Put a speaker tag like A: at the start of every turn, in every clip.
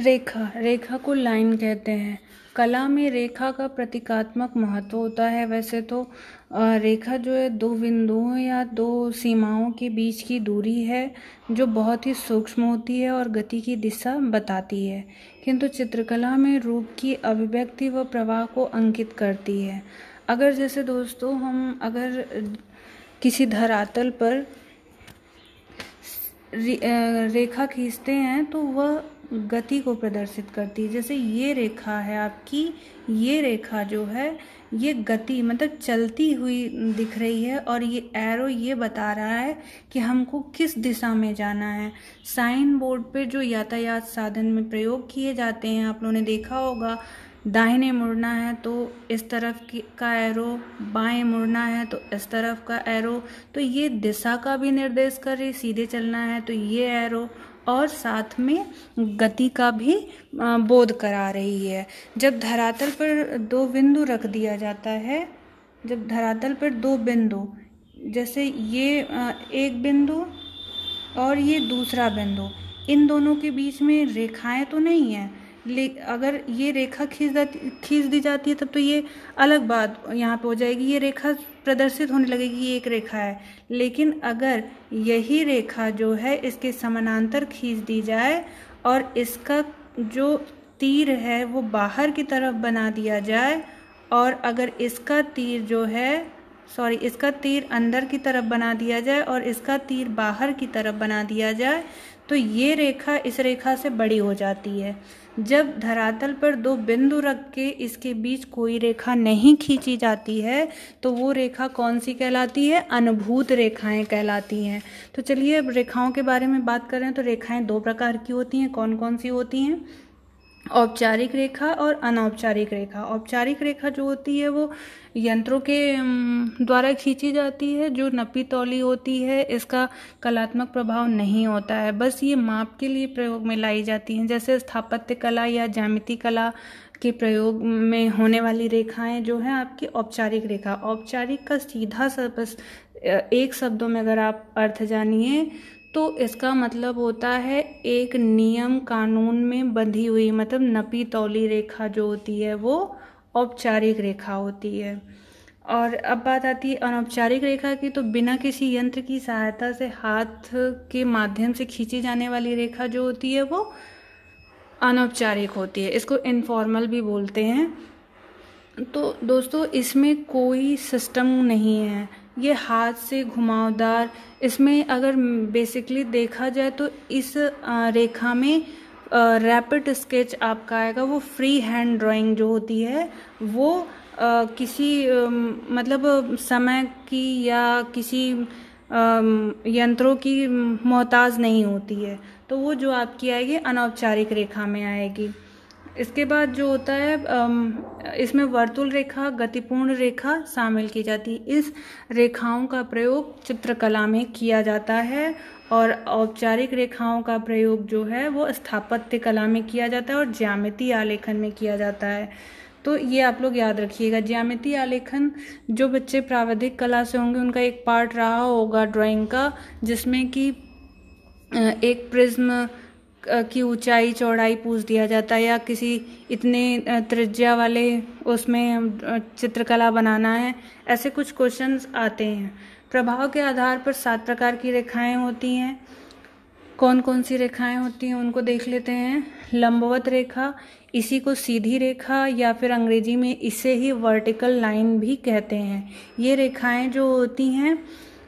A: रेखा रेखा को लाइन कहते हैं। कला में रेखा का प्रतीकात्मक महत्व होता है। वैसे तो रेखा जो है दो बिंदुओं या दो सीमाओं के बीच की दूरी है जो बहुत ही सूक्ष्म होती है और गति की दिशा बताती है, किंतु चित्रकला में रूप की अभिव्यक्ति व प्रवाह को अंकित करती है। अगर जैसे दोस्तों हम अगर किसी धरातल पर रेखा खींचते हैं तो वह गति को प्रदर्शित करती है। जैसे ये रेखा है आपकी, ये रेखा जो है ये गति मतलब चलती हुई दिख रही है, और ये एरो ये बता रहा है कि हमको किस दिशा में जाना है। साइन बोर्ड पे जो यातायात साधन में प्रयोग किए जाते हैं, आप लोगों ने देखा होगा, दाहिने मुड़ना है तो इस तरफ का एरो, बाएं मुड़ना है तो इस तरफ का एरो, तो ये दिशा का भी निर्देश कर रही, सीधे चलना है तो ये एरो, और साथ में गति का भी बोध करा रही है। जब धरातल पर दो बिंदु रख दिया जाता है, जब धरातल पर दो बिंदु, जैसे ये एक बिंदु और ये दूसरा बिंदु, इन दोनों के बीच में रेखाएं तो नहीं है, अगर ये रेखा खींच दी जाती है तब तो ये अलग बात यहाँ पे हो जाएगी, ये रेखा प्रदर्शित होने लगेगी, ये एक रेखा है। लेकिन अगर यही रेखा जो है इसके समानांतर खींच दी जाए और इसका जो तीर है वो बाहर की तरफ बना दिया जाए, और अगर इसका तीर जो है इसका तीर अंदर की तरफ बना दिया जाए और इसका तीर बाहर की तरफ बना दिया जाए, तो ये रेखा इस रेखा से बड़ी हो जाती है। जब धरातल पर दो बिंदु रख के इसके बीच कोई रेखा नहीं खींची जाती है तो वो रेखा कौन सी कहलाती है? अनुभूत रेखाएं कहलाती हैं। तो चलिए अब रेखाओं के बारे में बात करें तो रेखाएं दो प्रकार की होती हैं। कौन कौन सी होती हैं? औपचारिक रेखा और अनौपचारिक रेखा। औपचारिक रेखा जो होती है वो यंत्रों के द्वारा खींची जाती है, जो नपी तौली होती है, इसका कलात्मक प्रभाव नहीं होता है, बस ये माप के लिए प्रयोग में लाई जाती हैं। जैसे स्थापत्य कला या ज्यामिति कला के प्रयोग में होने वाली रेखाएं जो है आपकी औपचारिक रेखा। औपचारिक का सीधा एक शब्दों में अगर आप अर्थ जानिए तो इसका मतलब होता है एक नियम कानून में बंधी हुई, मतलब नपी तौली रेखा जो होती है वो औपचारिक रेखा होती है। और अब बात आती है अनौपचारिक रेखा की, तो बिना किसी यंत्र की सहायता से हाथ के माध्यम से खींची जाने वाली रेखा जो होती है वो अनौपचारिक होती है, इसको इनफॉर्मल भी बोलते हैं। तो दोस्तों इसमें कोई सिस्टम नहीं है, ये हाथ से घुमावदार, इसमें अगर बेसिकली देखा जाए तो इस रेखा में रैपिड स्केच आपका आएगा, वो फ्री हैंड ड्राइंग जो होती है वो किसी मतलब समय की या किसी यंत्रों की मोहताज नहीं होती है, तो वो जो आपकी आएगी अनौपचारिक रेखा में आएगी। इसके बाद जो होता है इसमें वर्तुल रेखा, गतिपूर्ण रेखा शामिल की जाती है। इस रेखाओं का प्रयोग चित्रकला में किया जाता है, और औपचारिक रेखाओं का प्रयोग जो है वो स्थापत्य कला में किया जाता है और ज्यामिति आलेखन में किया जाता है। तो ये आप लोग याद रखिएगा। ज्यामिति आलेखन जो बच्चे प्राविधिक कला से होंगे उनका एक पार्ट रहा होगा ड्राइंग का, जिसमें कि एक प्रिज्म की ऊंचाई चौड़ाई पूछ दिया जाता है, या किसी इतने त्रिज्या वाले उसमें चित्रकला बनाना है, ऐसे कुछ क्वेश्चंस आते हैं। प्रभाव के आधार पर 7 प्रकार की रेखाएं होती हैं। कौन कौन सी रेखाएं होती हैं उनको देख लेते हैं। लंबवत रेखा, इसी को सीधी रेखा या फिर अंग्रेजी में इसे ही वर्टिकल लाइन भी कहते हैं। ये रेखाएं जो होती हैं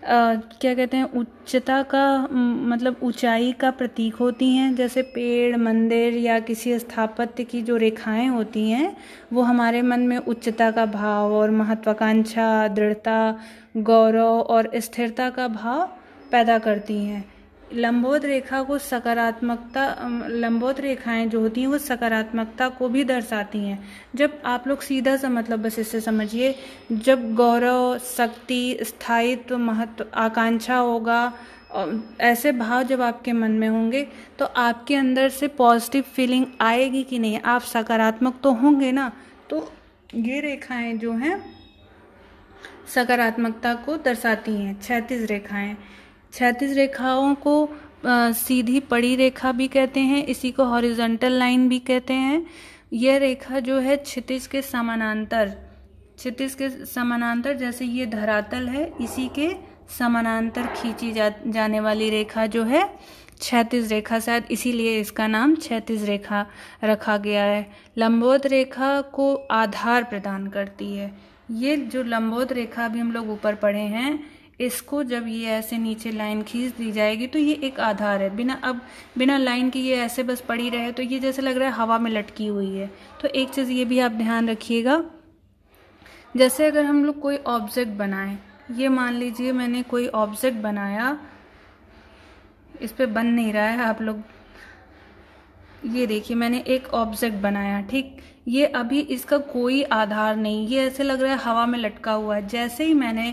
A: क्या कहते हैं, उच्चता का मतलब ऊंचाई का प्रतीक होती हैं। जैसे पेड़, मंदिर या किसी स्थापत्य की जो रेखाएं होती हैं वो हमारे मन में उच्चता का भाव और महत्वाकांक्षा, दृढ़ता, गौरव और स्थिरता का भाव पैदा करती हैं। लंबवत रेखा को सकारात्मकता, लंबवत रेखाएं जो होती हैं वो सकारात्मकता को भी दर्शाती हैं। जब आप लोग सीधा सा मतलब बस इससे समझिए, जब गौरव, शक्ति, स्थायित्व, महत्व, आकांक्षा होगा, ऐसे भाव जब आपके मन में होंगे तो आपके अंदर से पॉजिटिव फीलिंग आएगी कि नहीं, आप सकारात्मक तो होंगे ना। तो ये रेखाएं जो हैं सकारात्मकता को दर्शाती हैं। क्षैतिज रेखाएं, क्षैतिज रेखाओं को सीधी पड़ी रेखा भी कहते हैं, इसी को हॉरिजॉन्टल लाइन भी कहते हैं। यह रेखा जो है क्षितिज के समानांतर जैसे ये धरातल है, इसी के समानांतर खींची जाने वाली रेखा जो है क्षैतिज रेखा, शायद इसीलिए इसका नाम क्षैतिज रेखा रखा गया है। लंबवत रेखा को आधार प्रदान करती है। ये जो लंबवत रेखा भी हम लोग ऊपर पढ़े हैं, इसको जब ये ऐसे नीचे लाइन खींच दी जाएगी तो ये एक आधार है। बिना लाइन के ये ऐसे बस पड़ी रहे तो ये जैसे लग रहा है हवा में लटकी हुई है। तो एक चीज़ ये भी आप ध्यान रखिएगा, जैसे अगर हम लोग कोई ऑब्जेक्ट बनाएं, ये मान लीजिए मैंने कोई ऑब्जेक्ट बनाया, इस पे बन नहीं रहा है, आप लोग ये देखिए मैंने एक ऑब्जेक्ट बनाया, ठीक। ये अभी इसका कोई आधार नहीं, ये ऐसे लग रहा है हवा में लटका हुआ है। जैसे ही मैंने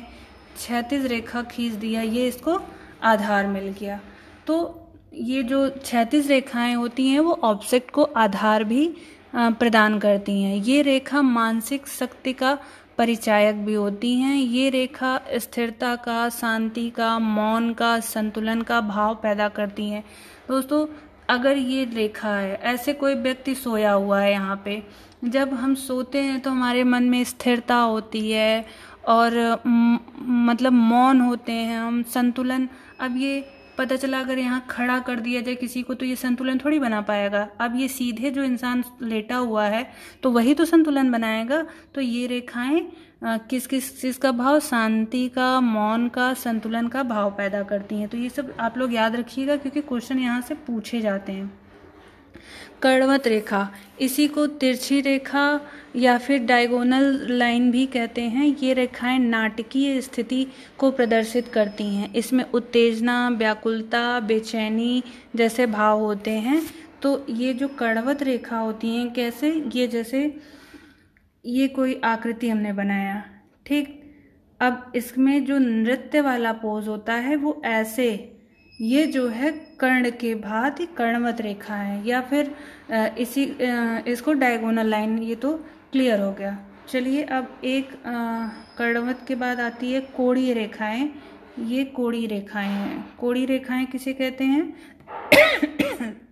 A: क्षैतिज रेखा खींच दिया, ये इसको आधार मिल गया। तो ये जो क्षैतिज रेखाएं होती हैं वो ऑब्जेक्ट को आधार भी प्रदान करती हैं। ये रेखा मानसिक शक्ति का परिचायक भी होती हैं। ये रेखा स्थिरता का, शांति का, मौन का, संतुलन का भाव पैदा करती हैं। दोस्तों, अगर ये रेखा है, ऐसे कोई व्यक्ति सोया हुआ है यहाँ पे, जब हम सोते हैं तो हमारे मन में स्थिरता होती है और मतलब मौन होते हैं हम, संतुलन। अब ये पता चला अगर यहाँ खड़ा कर दिया जाए किसी को तो ये संतुलन थोड़ी बना पाएगा। अब ये सीधे जो इंसान लेटा हुआ है तो वही तो संतुलन बनाएगा। तो ये रेखाएं किस किस चीज़ का भाव, शांति का, मौन का, संतुलन का भाव पैदा करती हैं। तो ये सब आप लोग याद रखिएगा क्योंकि क्वेश्चन यहाँ से पूछे जाते हैं। कर्णवत रेखा, इसी को तिरछी रेखा या फिर डायगोनल लाइन भी कहते हैं। ये रेखाएं नाटकीय स्थिति को प्रदर्शित करती हैं। इसमें उत्तेजना, व्याकुलता, बेचैनी जैसे भाव होते हैं। तो ये जो कर्णवत रेखा होती हैं, कैसे, ये जैसे ये कोई आकृति हमने बनाया, ठीक। अब इसमें जो नृत्य वाला पोज होता है वो ऐसे, ये जो है कर्ण के भांति कर्णवत रेखा है, या फिर इसको डायगोनल लाइन, ये तो क्लियर हो गया। चलिए अब एक कर्णवत के बाद आती है कोणीय रेखाएं। ये कोणीय रेखाएं हैं। कोणीय रेखाएं किसे कहते हैं?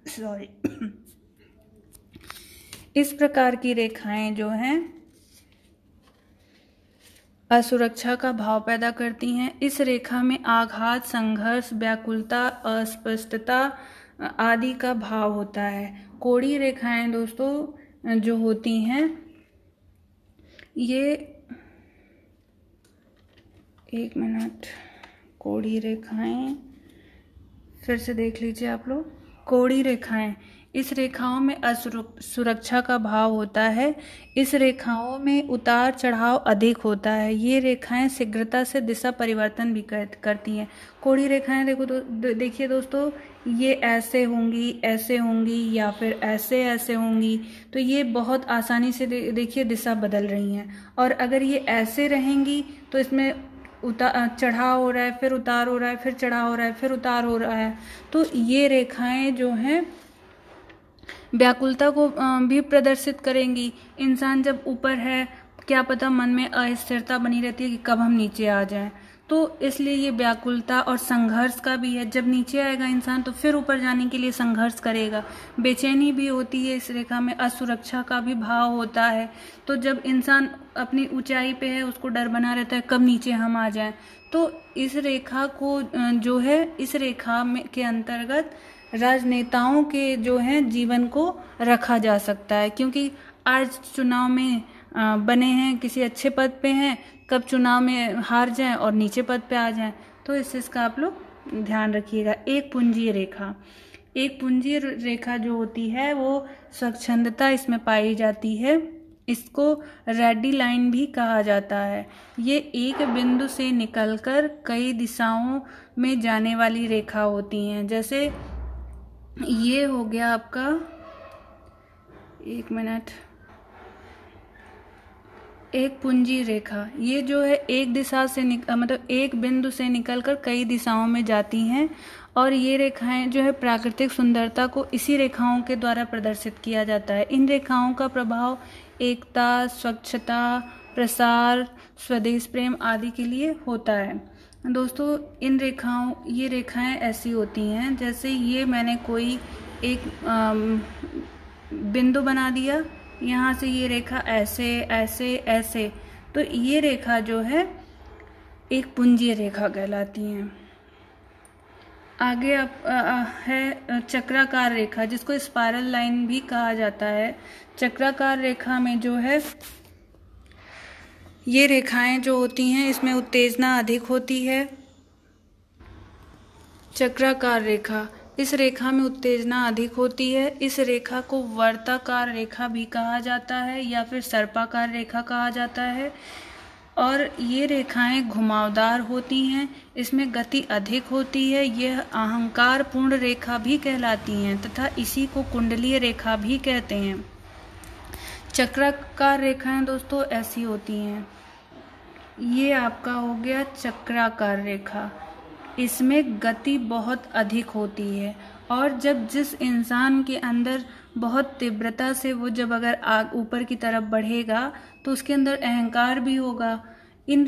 A: सॉरी। इस प्रकार की रेखाएं जो हैं असुरक्षा का भाव पैदा करती हैं। इस रेखा में आघात, संघर्ष, व्याकुलता, अस्पष्टता आदि का भाव होता है। कोणीय रेखाएं दोस्तों जो होती हैं, ये एक मिनट, कोणीय रेखाएं फिर से देख लीजिए आप लोग। कोणीय रेखाएं, इस रेखाओं में असुरक्षा का भाव होता है। इस रेखाओं में उतार चढ़ाव अधिक होता है। ये रेखाएं शीघ्रता से दिशा परिवर्तन भी करती हैं। कोणीय रेखाएं देखिए दोस्तों, ये ऐसे होंगी या फिर ऐसे होंगी, तो ये बहुत आसानी से देखिए दिशा बदल रही हैं। और अगर ये ऐसे रहेंगी तो इसमें चढ़ाव हो रहा है, फिर उतार हो रहा है, फिर चढ़ाव हो रहा है, फिर उतार हो रहा है। तो ये रेखाएं जो हैं व्याकुलता को भी प्रदर्शित करेंगी। इंसान जब ऊपर है, क्या पता मन में अस्थिरता बनी रहती है कि कब हम नीचे आ जाएं, तो इसलिए ये व्याकुलता और संघर्ष का भी है। जब नीचे आएगा इंसान तो फिर ऊपर जाने के लिए संघर्ष करेगा। बेचैनी भी होती है इस रेखा में, असुरक्षा का भी भाव होता है। तो जब इंसान अपनी ऊंचाई पे है, उसको डर बना रहता है कब नीचे हम आ जाएं। तो इस रेखा को जो है, इस रेखा में के अंतर्गत राजनेताओं के जो है जीवन को रखा जा सकता है, क्योंकि आज चुनाव में बने हैं, किसी अच्छे पद पे हैं, कब चुनाव में हार जाएं और नीचे पद पे आ जाएं। तो इस चीज़ का आप लोग ध्यान रखिएगा। एक पुंजीय रेखा, एक पुंजीय रेखा जो होती है वो स्वच्छंदता इसमें पाई जाती है। इसको रेडी लाइन भी कहा जाता है। ये एक बिंदु से निकलकर कई दिशाओं में जाने वाली रेखा होती हैं। जैसे ये हो गया आपका, एक मिनट, एक पुंजीय रेखा, ये जो है एक दिशा से मतलब एक बिंदु से निकलकर कई दिशाओं में जाती हैं। और ये रेखाएं जो है प्राकृतिक सुंदरता को इसी रेखाओं के द्वारा प्रदर्शित किया जाता है। इन रेखाओं का प्रभाव एकता, स्वच्छता, प्रसार, स्वदेश प्रेम आदि के लिए होता है। दोस्तों ये रेखाएं ऐसी होती हैं, जैसे ये मैंने कोई एक बिंदु बना दिया, यहाँ से ये रेखा ऐसे ऐसे ऐसे, तो ये रेखा जो है एक पुंजीय रेखा कहलाती है। आगे है चक्राकार रेखा, जिसको स्पाइरल लाइन भी कहा जाता है। चक्राकार रेखा में जो है ये रेखाएं जो होती हैं, इसमें उत्तेजना अधिक होती है। चक्राकार रेखा, इस रेखा में उत्तेजना अधिक होती है। इस रेखा को वर्ताकार रेखा भी कहा जाता है या फिर सर्पाकार रेखा कहा जाता है। और ये रेखाएं घुमावदार होती हैं, इसमें गति अधिक होती है। यह अहंकार पूर्ण रेखा भी कहलाती हैं तथा इसी को कुंडलीय रेखा भी कहते हैं। चक्राकार रेखाएं दोस्तों ऐसी होती हैं। ये आपका हो गया चक्राकार रेखा, इसमें गति बहुत अधिक होती है और जब जिस इंसान के अंदर बहुत तीव्रता से वो जब अगर ऊपर की तरफ बढ़ेगा तो उसके अंदर अहंकार भी होगा। इन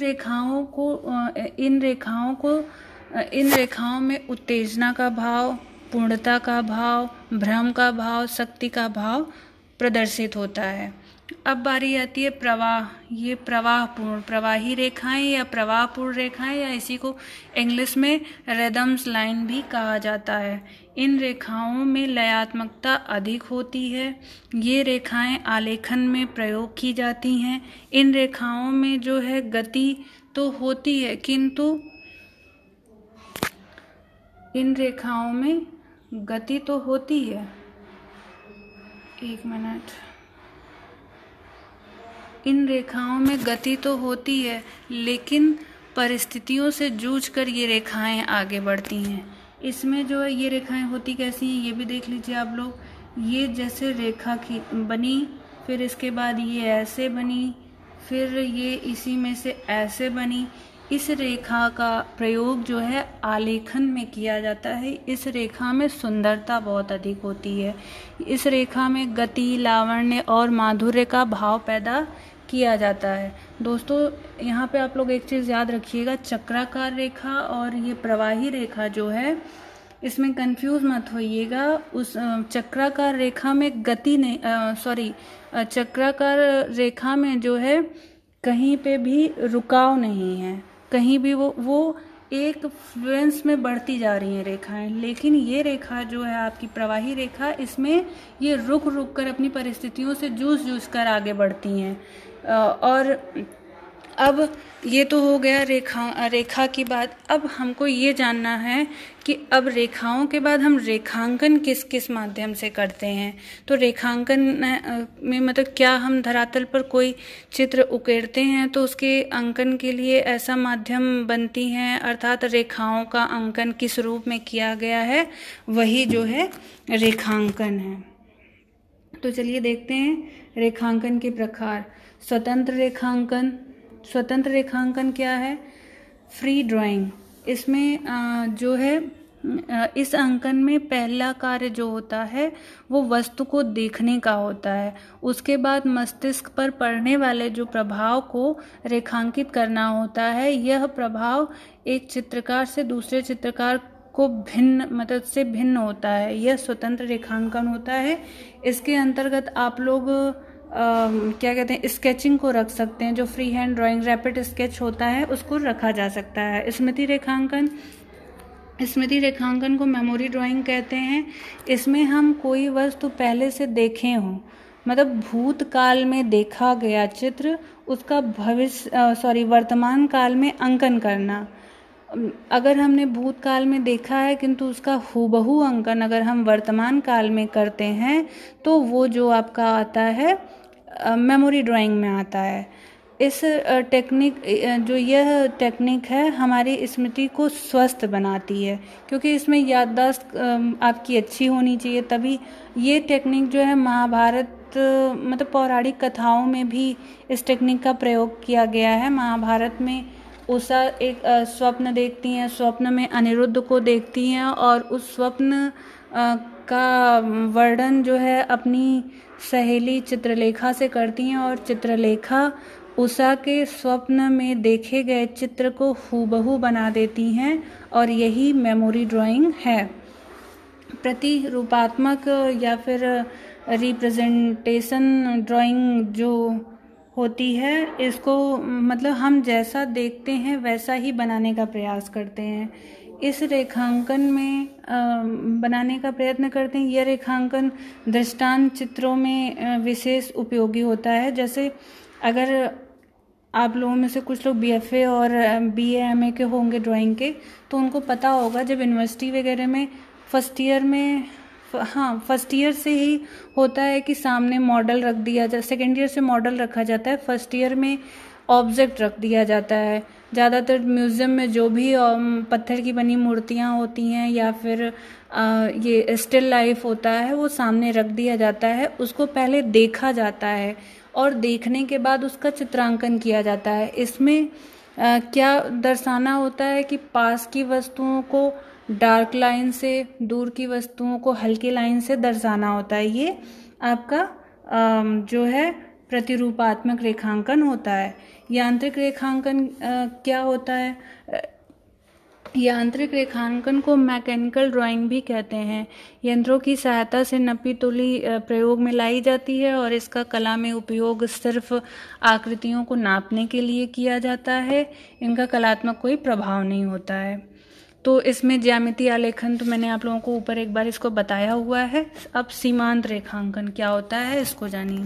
A: रेखाओं में उत्तेजना का भाव, पूर्णता का भाव, भ्रम का भाव, शक्ति का भाव प्रदर्शित होता है। अब बारी आती है प्रवाह। ये प्रवाही रेखाएं या प्रवाहपूर्ण रेखाएं या इसी को इंग्लिश में रिदम्स लाइन भी कहा जाता है। इन रेखाओं में लयात्मकता अधिक होती है। ये रेखाएं आलेखन में प्रयोग की जाती हैं। इन रेखाओं में जो है गति तो होती है, किंतु इन रेखाओं में गति तो होती है, एक मिनट, इन रेखाओं में गति तो होती है, लेकिन परिस्थितियों से जूझकर ये रेखाएं आगे बढ़ती हैं। इसमें जो है ये रेखाएं होती कैसी हैं ये भी देख लीजिए आप लोग। ये जैसे रेखा की बनी, फिर इसके बाद ये ऐसे बनी, फिर ये इसी में से ऐसे बनी। इस रेखा का प्रयोग जो है आलेखन में किया जाता है। इस रेखा में सुंदरता बहुत अधिक होती है। इस रेखा में गति, लावण्य और माधुर्य का भाव पैदा किया जाता है। दोस्तों यहाँ पे आप लोग एक चीज़ याद रखिएगा, चक्राकार रेखा और ये प्रवाही रेखा जो है इसमें कंफ्यूज मत होइएगा। उस चक्राकार रेखा में गति नहीं, चक्राकार रेखा में जो है कहीं पे भी रुकाव नहीं है, कहीं भी वो एक फ्लुएंस में बढ़ती जा रही हैं रेखाएं। लेकिन ये रेखा जो है आपकी प्रवाही रेखा, इसमें ये रुक रुक कर अपनी परिस्थितियों से जूझ कर आगे बढ़ती हैं। और अब ये तो हो गया रेखा की बात। अब हमको ये जानना है कि अब रेखाओं के बाद हम रेखांकन किस किस माध्यम से करते हैं। तो रेखांकन में मतलब क्या हम धरातल पर कोई चित्र उकेरते हैं तो उसके अंकन के लिए ऐसा माध्यम बनती हैं, अर्थात रेखाओं का अंकन किस रूप में किया गया है, वही जो है रेखांकन है। तो चलिए देखते हैं रेखांकन के प्रकार। स्वतंत्र रेखांकन क्या है? Free drawing. इसमें जो है इस अंकन में पहला कार्य जो होता है वो वस्तु को देखने का होता है। उसके बाद मस्तिष्क पर पड़ने वाले जो प्रभाव को रेखांकित करना होता है। यह प्रभाव एक चित्रकार से दूसरे चित्रकार को भिन्न होता है। यह स्वतंत्र रेखांकन होता है। इसके अंतर्गत आप लोग क्या कहते हैं, स्केचिंग को रख सकते हैं। जो free hand drawing, rapid sketch होता है, उसको रखा जा सकता है। स्मृति रेखांकन को मेमोरी ड्राइंग कहते हैं। इसमें हम कोई वस्तु पहले से देखे हों, मतलब भूतकाल में देखा गया चित्र, उसका वर्तमान काल में अंकन करना। अगर हमने भूतकाल में देखा है किंतु उसका हूबहू अंकन अगर हम वर्तमान काल में करते हैं तो वो जो आपका आता है मेमोरी ड्राइंग में आता है। यह टेक्निक है हमारी स्मृति को स्वस्थ बनाती है, क्योंकि इसमें याददाश्त आपकी अच्छी होनी चाहिए। तभी ये टेक्निक जो है महाभारत मतलब पौराणिक कथाओं में भी इस टेक्निक का प्रयोग किया गया है। महाभारत में उषा एक स्वप्न देखती हैं, स्वप्न में अनिरुद्ध को देखती हैं और उस स्वप्न का वर्णन जो है अपनी सहेली चित्रलेखा से करती हैं और चित्रलेखा उषा के स्वप्न में देखे गए चित्र को हूबहू बना देती हैं और यही मेमोरी ड्राइंग है। प्रतिरूपात्मक या फिर रिप्रेजेंटेशन ड्राइंग जो होती है, इसको मतलब हम जैसा देखते हैं वैसा ही बनाने का प्रयास करते हैं। इस रेखांकन में बनाने का प्रयत्न करते हैं। यह रेखांकन दृष्टांत चित्रों में विशेष उपयोगी होता है। जैसे अगर आप लोगों में से कुछ लोग बीएफए और बीए एमए के होंगे ड्राइंग के, तो उनको पता होगा जब यूनिवर्सिटी वगैरह में फर्स्ट ईयर से ही होता है कि सामने मॉडल रख दिया जाए। सेकेंड ईयर से मॉडल रखा जाता है, फर्स्ट ईयर में ऑब्जेक्ट रख दिया जाता है। ज़्यादातर म्यूज़ियम में जो भी पत्थर की बनी मूर्तियाँ होती हैं या फिर ये स्टिल लाइफ होता है, वो सामने रख दिया जाता है। उसको पहले देखा जाता है और देखने के बाद उसका चित्रांकन किया जाता है। इसमें क्या दर्शाना होता है कि पास की वस्तुओं को डार्क लाइन से, दूर की वस्तुओं को हल्की लाइन से दर्शाना होता है। ये आपका जो है प्रतिरूपात्मक रेखांकन होता है। यांत्रिक रेखांकन क्या होता है? यांत्रिक रेखांकन को मैकेनिकल ड्राइंग भी कहते हैं। यंत्रों की सहायता से नपी तुली प्रयोग में लाई जाती है और इसका कला में उपयोग सिर्फ आकृतियों को नापने के लिए किया जाता है। इनका कलात्मक कोई प्रभाव नहीं होता है। तो इसमें ज्यामितीय आलेखन तो मैंने आप लोगों को ऊपर एक बार इसको बताया हुआ है। अब सीमांत रेखांकन क्या होता है, इसको जानिए।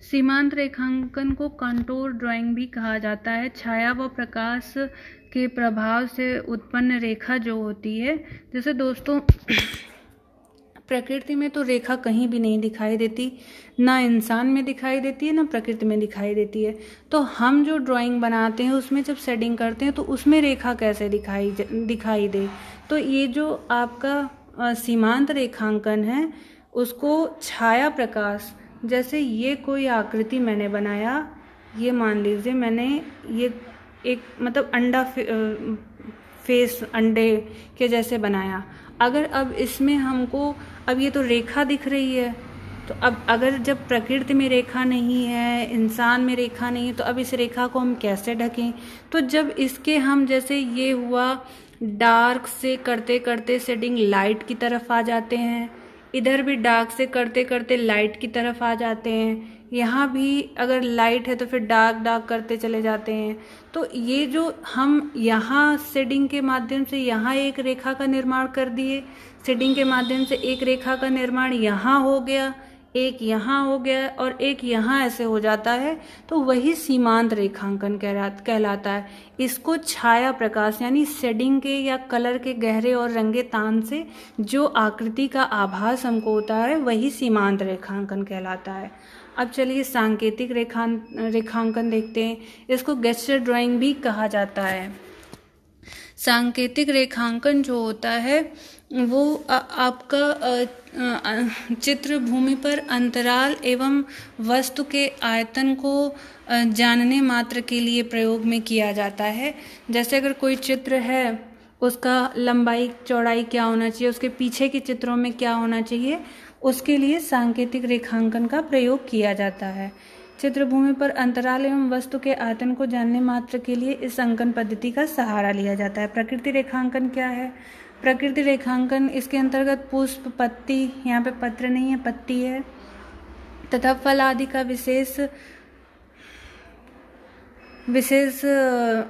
A: सीमांत रेखांकन को कंटूर ड्राइंग भी कहा जाता है। छाया व प्रकाश के प्रभाव से उत्पन्न रेखा जो होती है, जैसे दोस्तों प्रकृति में तो रेखा कहीं भी नहीं दिखाई देती, ना इंसान में दिखाई देती है ना प्रकृति में दिखाई देती है। तो हम जो ड्राइंग बनाते हैं उसमें जब शेडिंग करते हैं तो उसमें रेखा कैसे दिखाई दे। तो ये जो आपका सीमांत रेखांकन है उसको छाया प्रकाश, जैसे ये कोई आकृति मैंने बनाया, ये मान लीजिए मैंने ये एक मतलब अंडा फेस अंडे के जैसे बनाया। अगर अब इसमें हमको, अब ये तो रेखा दिख रही है, तो अब अगर जब प्रकृति में रेखा नहीं है, इंसान में रेखा नहीं है, तो अब इस रेखा को हम कैसे ढकें? तो जब इसके हम, जैसे ये हुआ डार्क से करते करते शेडिंग लाइट की तरफ आ जाते हैं, इधर भी डार्क से करते करते लाइट की तरफ आ जाते हैं, यहाँ भी अगर लाइट है तो फिर डार्क डार्क करते चले जाते हैं। तो ये जो हम यहाँ शेडिंग के माध्यम से यहाँ एक रेखा का निर्माण कर दिए, शेडिंग के माध्यम से एक रेखा का निर्माण यहाँ हो गया, एक यहाँ हो गया और एक यहाँ ऐसे हो जाता है, तो वही सीमांत रेखांकन कहलाता है। इसको छाया प्रकाश यानी शेडिंग के या कलर के गहरे और रंगे तान से जो आकृति का आभास हमको होता है वही सीमांत रेखांकन कहलाता है। अब चलिए सांकेतिक रेखांकन देखते हैं। इसको गेस्चर ड्राइंग भी कहा जाता है। सांकेतिक रेखांकन जो होता है वो आपका चित्र भूमि पर अंतराल एवं वस्तु के आयतन को जानने मात्र के लिए प्रयोग में किया जाता है। जैसे अगर कोई चित्र है, उसका लंबाई चौड़ाई क्या होना चाहिए, उसके पीछे के चित्रों में क्या होना चाहिए, उसके लिए सांकेतिक रेखांकन का प्रयोग किया जाता है। चित्रभूमि पर अंतराल एवं वस्तु के आयतन को जानने मात्र के लिए इस अंकन पद्धति का सहारा लिया जाता है। प्रकृति रेखांकन क्या है? प्रकृति रेखांकन इसके अंतर्गत पुष्प, पत्ती, यहाँ पे पत्र नहीं है पत्ती है, तथा फल आदि का विशेष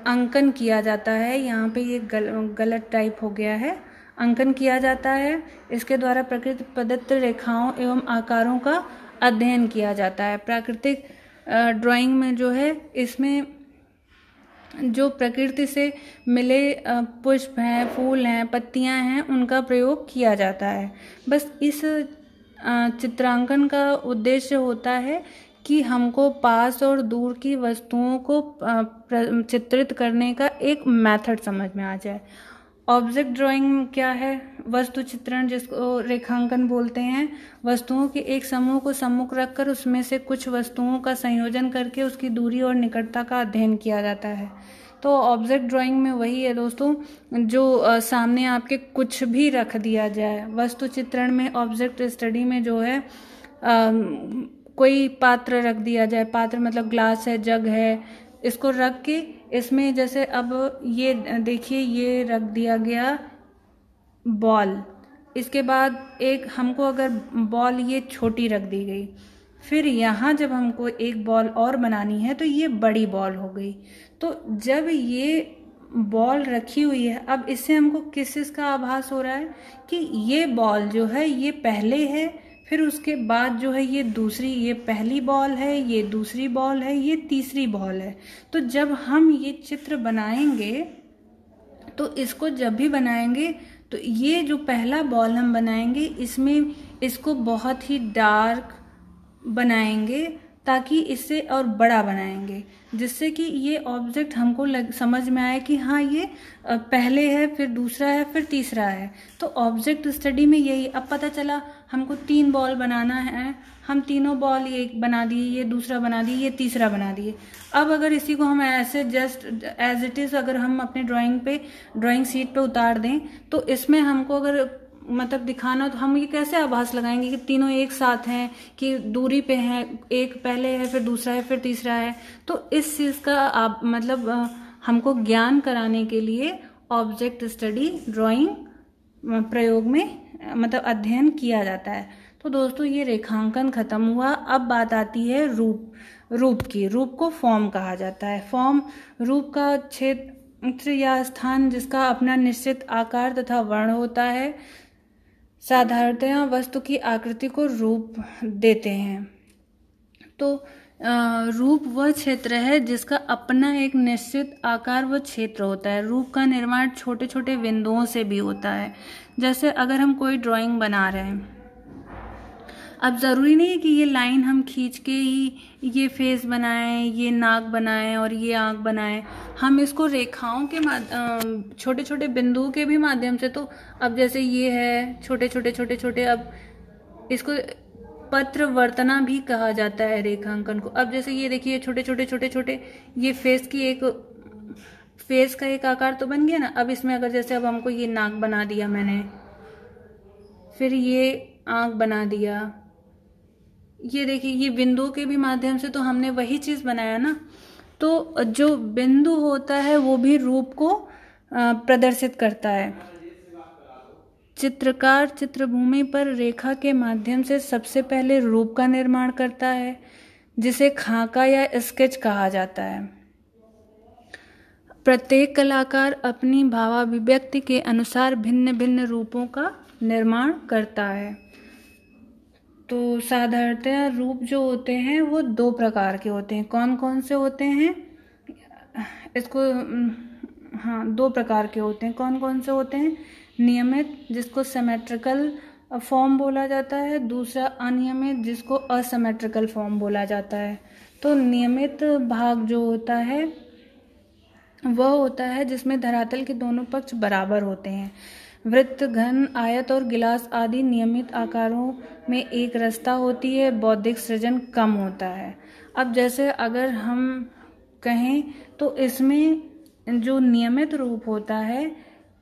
A: अंकन किया जाता है। यहाँ पे ये गलत टाइप हो गया है, अंकन किया जाता है। इसके द्वारा प्रकृति प्रदत्त रेखाओं एवं आकारों का अध्ययन किया जाता है। प्राकृतिक ड्राइंग में जो है, इसमें जो प्रकृति से मिले पुष्प हैं, फूल हैं, पत्तियां हैं, उनका प्रयोग किया जाता है। बस इस चित्रांकन का उद्देश्य होता है कि हमको पास और दूर की वस्तुओं को चित्रित करने का एक मेथड समझ में आ जाए। ऑब्जेक्ट ड्राइंग क्या है? वस्तु चित्रण, जिसको रेखांकन बोलते हैं। वस्तुओं के एक समूह को सम्मुख रखकर उसमें से कुछ वस्तुओं का संयोजन करके उसकी दूरी और निकटता का अध्ययन किया जाता है। तो ऑब्जेक्ट ड्राइंग में वही है दोस्तों, जो सामने आपके कुछ भी रख दिया जाए। वस्तु चित्रण में, ऑब्जेक्ट स्टडी में जो है कोई पात्र रख दिया जाए, पात्र मतलब ग्लास है, जग है, इसको रख के इसमें जैसे अब ये देखिए ये रख दिया गया बॉल, इसके बाद एक हमको अगर बॉल ये छोटी रख दी गई, फिर यहाँ जब हमको एक बॉल और बनानी है तो ये बड़ी बॉल हो गई। तो जब ये बॉल रखी हुई है, अब इससे हमको किस चीज़ का आभास हो रहा है कि ये बॉल जो है ये पहले है, फिर उसके बाद जो है ये दूसरी, ये पहली बॉल है, ये दूसरी बॉल है, ये तीसरी बॉल है। तो जब हम ये चित्र बनाएंगे तो इसको जब भी बनाएंगे तो ये जो पहला बॉल हम बनाएंगे इसमें इसको बहुत ही डार्क बनाएंगे ताकि इससे और बड़ा बनाएंगे, जिससे कि ये ऑब्जेक्ट हमको समझ में आए कि हाँ ये पहले है, फिर दूसरा है, फिर तीसरा है। तो ऑब्जेक्ट स्टडी में यही, अब पता चला हमको 3 बॉल बनाना है, हम तीनों बॉल ये बना दिए, ये दूसरा बना दिए, ये तीसरा बना दिए। अब अगर इसी को हम ऐसे जस्ट एज इट इज़ अगर हम अपने ड्राइंग शीट पे उतार दें तो इसमें हमको अगर मतलब दिखाना, तो हम ये कैसे आभास लगाएंगे कि तीनों एक साथ हैं, कि दूरी पे हैं, एक पहले है, फिर दूसरा है, फिर तीसरा है। तो इस चीज़ का आप मतलब हमको ज्ञान कराने के लिए ऑब्जेक्ट स्टडी ड्राइंग प्रयोग में मतलब अध्ययन किया जाता है। तो दोस्तों ये रेखांकन खत्म हुआ। अब बात आती है रूप की। रूप को फॉर्म कहा जाता है। फॉर्म रूप का क्षेत्र या स्थान जिसका अपना निश्चित आकार तथा वर्ण होता है। साधारणतया वस्तु की आकृति को रूप देते हैं। तो रूप वह क्षेत्र है जिसका अपना एक निश्चित आकार व क्षेत्र होता है। रूप का निर्माण छोटे छोटे बिंदुओं से भी होता है। जैसे अगर हम कोई ड्राइंग बना रहे हैं, अब ज़रूरी नहीं है कि ये लाइन हम खींच के ही ये फेस बनाएं, ये नाक बनाएं और ये आँख बनाएं। हम इसको रेखाओं के छोटे छोटे बिंदुओं के भी माध्यम से, तो अब जैसे ये है छोटे छोटे, अब इसको पत्रवर्तना भी कहा जाता है रेखांकन को। अब जैसे ये देखिए छोटे छोटे ये फेस का एक आकार तो बन गया ना। अब इसमें अगर जैसे अब हमको ये नाक बना दिया मैंने, फिर ये आँख बना दिया, ये देखिए ये बिंदुओं के भी माध्यम से तो हमने वही चीज़ बनाया ना। तो जो बिंदु होता है वो भी रूप को प्रदर्शित करता है। चित्रकार चित्रभूमि पर रेखा के माध्यम से सबसे पहले रूप का निर्माण करता है, जिसे खाका या स्केच कहा जाता है। प्रत्येक कलाकार अपनी भावाभिव्यक्ति के अनुसार भिन्न भिन्न रूपों का निर्माण करता है। तो साधारणतया रूप जो होते हैं वो 2 प्रकार के होते हैं। कौन कौन से होते हैं? इसको 2 प्रकार के होते हैं। कौन कौन से होते हैं? नियमित, जिसको सिमेट्रिकल फॉर्म बोला जाता है। दूसरा अनियमित, जिसको असिमेट्रिकल फॉर्म बोला जाता है। तो नियमित भाग जो होता है वह होता है जिसमें धरातल के दोनों पक्ष बराबर होते हैं। वृत्त, घन, आयत और गिलास आदि नियमित आकारों में एक रसता होती है। बौद्धिक सृजन कम होता है। अब जैसे अगर हम कहें तो इसमें जो नियमित रूप होता है,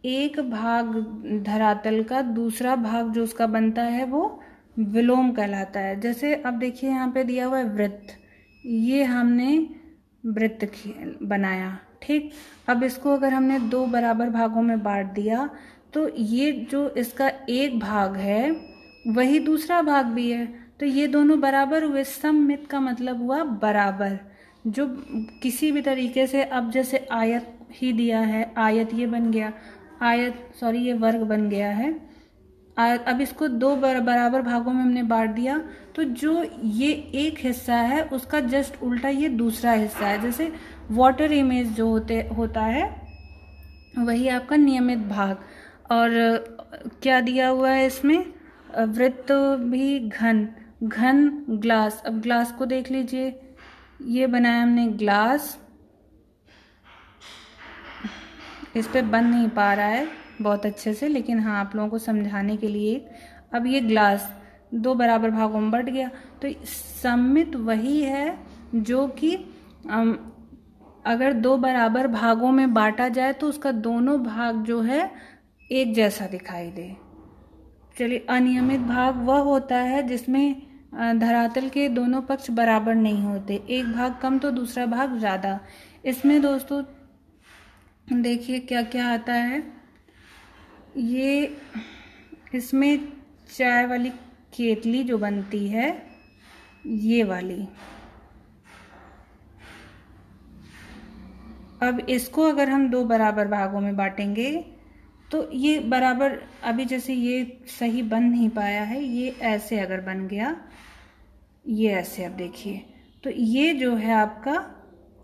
A: एक भाग धरातल का दूसरा भाग जो उसका बनता है वो विलोम कहलाता है। जैसे अब देखिए यहाँ पे दिया हुआ है वृत्त, ये हमने वृत्त बनाया, ठीक। अब इसको अगर हमने 2 बराबर भागों में बांट दिया तो ये जो इसका एक भाग है वही दूसरा भाग भी है, तो ये दोनों बराबर हुए। सममित का मतलब हुआ बराबर। जो किसी भी तरीके से, अब जैसे आयत ही दिया है, आयत ये बन गया, ये वर्ग बन गया है। अब इसको 2 बराबर भागों में हमने बांट दिया, तो जो ये एक हिस्सा है उसका जस्ट उल्टा ये दूसरा हिस्सा है। जैसे वाटर इमेज जो होता है वही आपका नियमित भाग। और क्या दिया हुआ है इसमें? वृत्त भी घन ग्लास। अब ग्लास को देख लीजिए, ये बनाया हमने ग्लास, इस पे बन नहीं पा रहा है बहुत अच्छे से, लेकिन हाँ आप लोगों को समझाने के लिए। अब ये ग्लास 2 बराबर भागों में बट गया, तो सममित वही है जो कि अगर 2 बराबर भागों में बांटा जाए तो उसका दोनों भाग जो है एक जैसा दिखाई दे। चलिए, अनियमित भाग वह होता है जिसमें धरातल के दोनों पक्ष बराबर नहीं होते, एक भाग कम तो दूसरा भाग ज़्यादा। इसमें दोस्तों देखिए क्या क्या आता है। ये इसमें चाय वाली केतली जो बनती है, ये वाली, अब इसको अगर हम दो बराबर भागों में बांटेंगे तो ये बराबर, अभी जैसे ये सही बन नहीं पाया है, ये ऐसे अगर बन गया, ये ऐसे, अब देखिए तो ये जो है आपका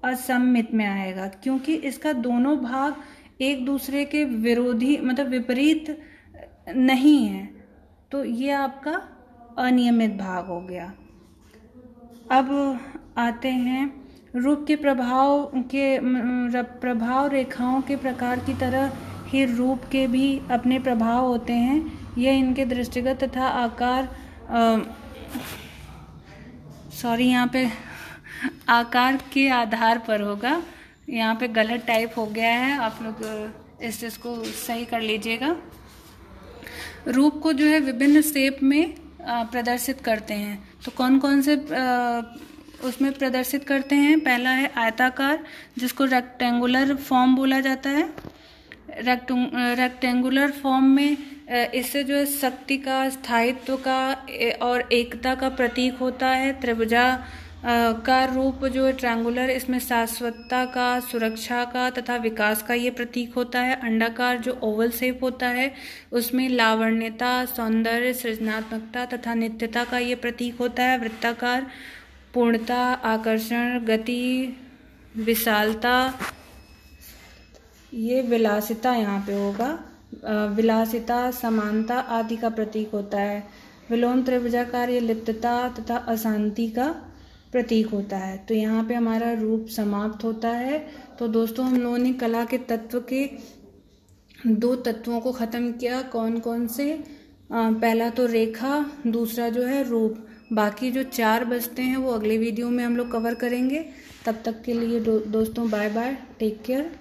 A: असममित में आएगा, क्योंकि इसका दोनों भाग एक दूसरे के विरोधी मतलब विपरीत नहीं है, तो ये आपका अनियमित भाग हो गया। अब आते हैं रूप के प्रभाव रेखाओं के प्रकार की तरह ही रूप के भी अपने प्रभाव होते हैं। यह इनके दृष्टिगत तथा आकार यहाँ पे आकार के आधार पर होगा। यहाँ पे गलत टाइप हो गया है, आप लोग इस चीज़ को सही कर लीजिएगा। रूप को जो है विभिन्न शेप में प्रदर्शित करते हैं। तो कौन कौन से उसमें प्रदर्शित करते हैं? पहला है आयताकार, जिसको रेक्टेंगुलर फॉर्म बोला जाता है। रेक्टेंगुलर फॉर्म में इससे जो है शक्ति का, स्थायित्व का और एकता का प्रतीक होता है। त्रिभुजाकार रूप जो है ट्रायंगुलर, इसमें शाश्वतता का, सुरक्षा का तथा विकास का ये प्रतीक होता है। अंडाकार जो ओवल शेप होता है, उसमें लावण्यता, सौंदर्य, सृजनात्मकता तथा नित्यता का ये प्रतीक होता है। वृत्ताकार पूर्णता, आकर्षण, गति, विशालता, ये विलासिता यहाँ पे होगा, विलासिता, समानता आदि का प्रतीक होता है। विलोम त्रिभुजाकार ये लिप्तता तथा अशांति का प्रतीक होता है। तो यहाँ पे हमारा रूप समाप्त होता है। तो दोस्तों हम लोगों ने कला के तत्व के 2 तत्वों को ख़त्म किया। कौन कौन से? पहला तो रेखा, दूसरा जो है रूप। बाकी जो 4 बचते हैं वो अगले वीडियो में हम लोग कवर करेंगे। तब तक के लिए दोस्तों बाय बाय, टेक केयर।